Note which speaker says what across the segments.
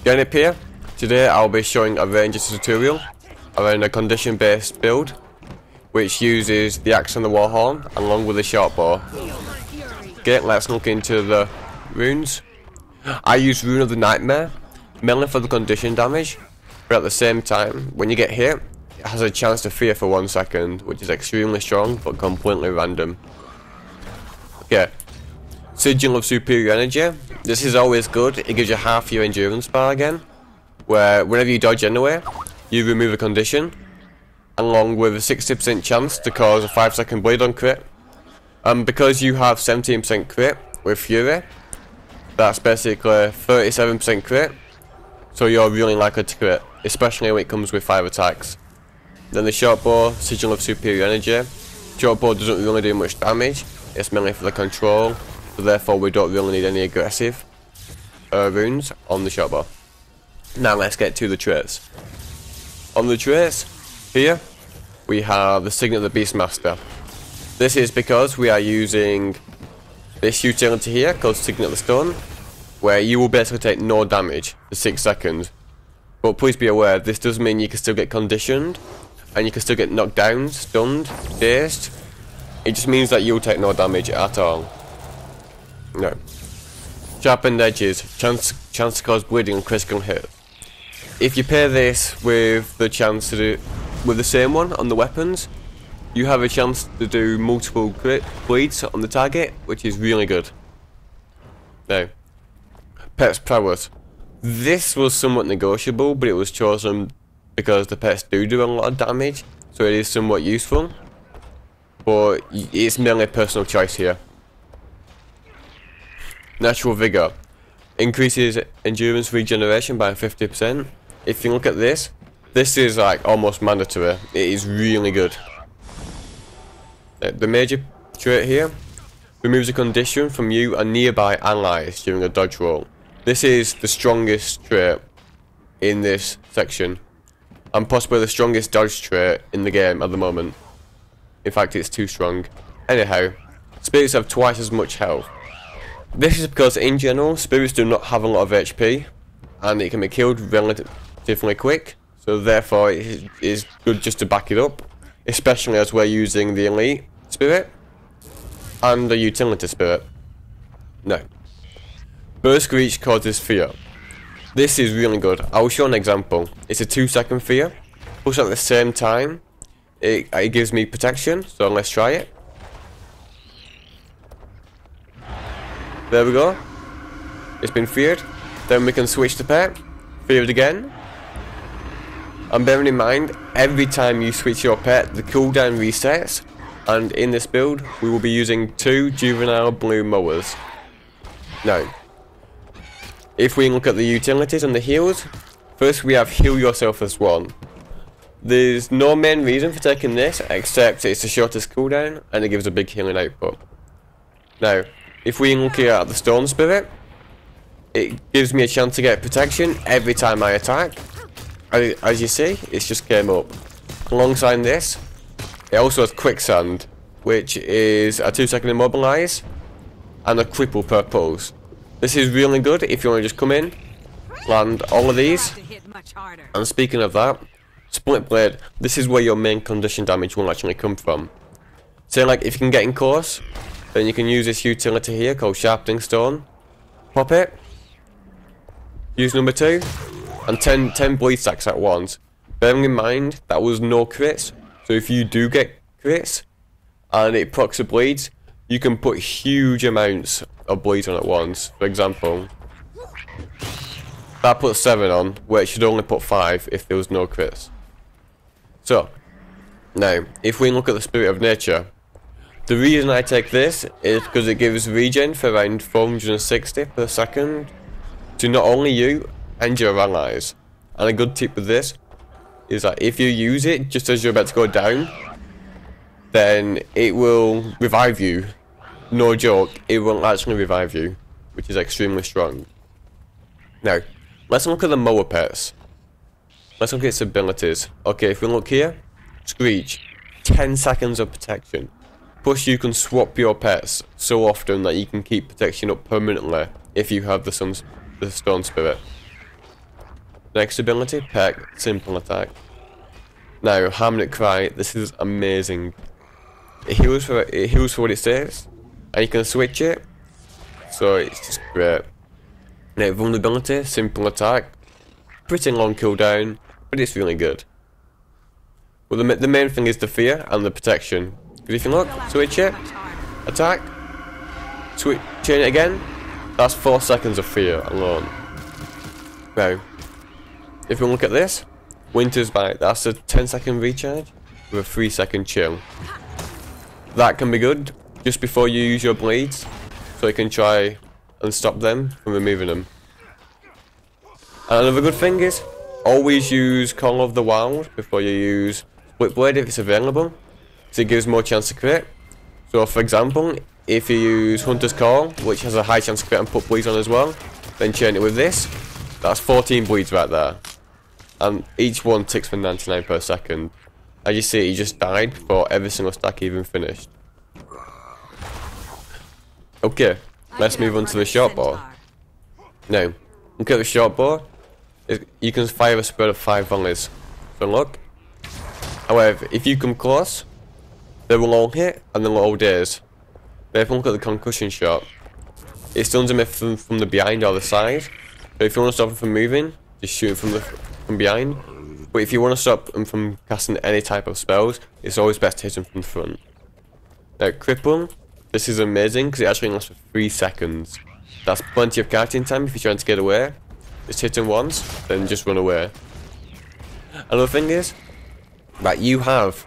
Speaker 1: Getting up here, today I'll be showing a ranger tutorial around a condition based build which uses the axe and the warhorn along with the short bow. Okay, let's look into the runes. I use Rune of the Nightmare mainly for the condition damage, but at the same time when you get hit it has a chance to fear for 1 second, which is extremely strong but completely random. Okay, Sigil of Superior Energy. This is always good. It gives you half your endurance bar again, where whenever you dodge anywhere, you remove a condition, along with a 60% chance to cause a 5-second bleed on crit. And because you have 17% crit with Fury, that's basically 37% crit, so you're really likely to crit, especially when it comes with 5 attacks. Then the short bow, Sigil of Superior Energy. Short bow doesn't really do much damage, it's mainly for the control, so therefore we don't really need any aggressive runes on the short bow. Now let's get to the traits. On the traits, here we have the Signet of the Beastmaster. This is because we are using this utility here called Signet of the Stone, where you will basically take no damage for 6 seconds. But please be aware, this does mean you can still get conditioned, and you can still get knocked down, stunned, dazed. It just means that you'll take no damage at all. No. Sharpened edges, chance to cause bleeding and critical hit. If you pair this with the chance to do with the same one on the weapons, you have a chance to do multiple bleeds on the target, which is really good. Now, Pet's Prowess. This was somewhat negotiable, but it was chosen because the pets do a lot of damage, so it is somewhat useful. But it's mainly a personal choice here. Natural Vigor. Increases endurance regeneration by 50%. If you look at this, this is like almost mandatory. It is really good. The major trait here removes a condition from you and nearby allies during a dodge roll. This is the strongest trait in this section, and possibly the strongest dodge trait in the game at the moment. In fact, it's too strong. Anyhow, spirits have twice as much health. This is because in general, spirits do not have a lot of HP, and it can be killed relatively quick, so therefore it is good just to back it up, especially as we're using the elite spirit and the utility spirit. No. Burst Reach causes fear. This is really good. I'll show an example. It's a 2-second fear, plus at the same time it gives me protection, so let's try it. There we go. It's been feared. Then we can switch to pet. Feared again. And bearing in mind, every time you switch your pet, the cooldown resets. And in this build, we will be using 2 juvenile blue mowers. Now, if we look at the utilities and the heals, first we have Heal Yourself as 1. There's no main reason for taking this, except it's the shortest cooldown, and it gives a big healing output. Now, if we look here at the Stone Spirit, it gives me a chance to get protection every time I attack. As you see, it's just came up. Alongside this, it also has Quicksand, which is a 2-second immobilize, and a cripple per pulse. This is really good if you want to just come in, land all of these. And speaking of that, Split Blade, this is where your main condition damage will actually come from. So like if you can get in close, then you can use this utility here called Sharpening Stone. Pop it. Use number 2. And 10 bleed stacks at once. Bearing in mind, that was no crits. So if you do get crits, and it procs the bleeds, you can put huge amounts of bleeds on at once. For example, that puts 7 on, where it should only put 5 if there was no crits. So, now, if we look at the Spirit of Nature, the reason I take this is because it gives regen for around 460 per second to not only you and your allies. And a good tip with this is that if you use it just as you're about to go down, then it will revive you. No joke, it will actually revive you, which is extremely strong. Now, let's look at the mower pets. Let's look at its abilities. Okay, if we look here, Screech, 10 seconds of protection. Plus you can swap your pets so often that you can keep protection up permanently if you have the Stone Spirit. Next ability, Peck, simple attack. Now, Hamlet Cry, this is amazing. It heals for what it says, and you can switch it, so it's just great. Now, vulnerability, simple attack, pretty long cooldown, but it's really good. Well, the main thing is the fear and the protection. Because if you look, switch it, attack, switch, chain it again, that's 4 seconds of fear alone. Now, if we look at this, Winter's Bite, that's a 10-second recharge with a 3-second chill. That can be good just before you use your blades, so you can try and stop them from removing them. And another good thing is, always use Call of the Wild before you use Split Blade if it's available, so it gives more chance to crit. So for example, if you use Hunter's Call, which has a high chance to crit and put bleeds on as well, then chain it with this, that's 14 bleeds right there. And each one ticks for 99 per second. As you see, he just died before every single stack even finished. Okay, let's move on to the short bow. Now, look at the short bow. You can fire a spread of 5 volleys. So look. However, if you come close, they will all hit and they'll all daze. But if you look at the concussion shot, it stuns them from the behind or the side. So if you want to stop them from moving, just shoot them from behind. But if you want to stop them from casting any type of spells, it's always best to hit them from the front. Now, cripple, this is amazing because it actually lasts for 3 seconds. That's plenty of kiting time if you're trying to get away. Just hit them once, then just run away. Another thing is that you have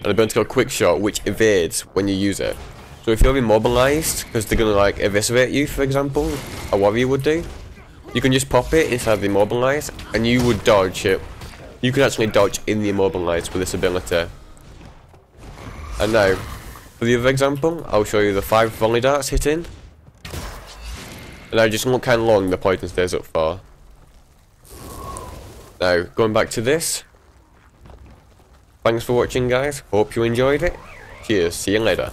Speaker 1: an ability called Quick Shot, which evades when you use it. So if you're immobilized, because they're gonna like eviscerate you, for example, a warrior would do, you can just pop it inside the immobilized, and you would dodge it. You can actually dodge in the immobilized with this ability. And now, for the other example, I'll show you the 5 volley darts hitting. And now just look how long the poison stays up for. Now, going back to this. Thanks for watching, guys. Hope you enjoyed it. Cheers, see you later.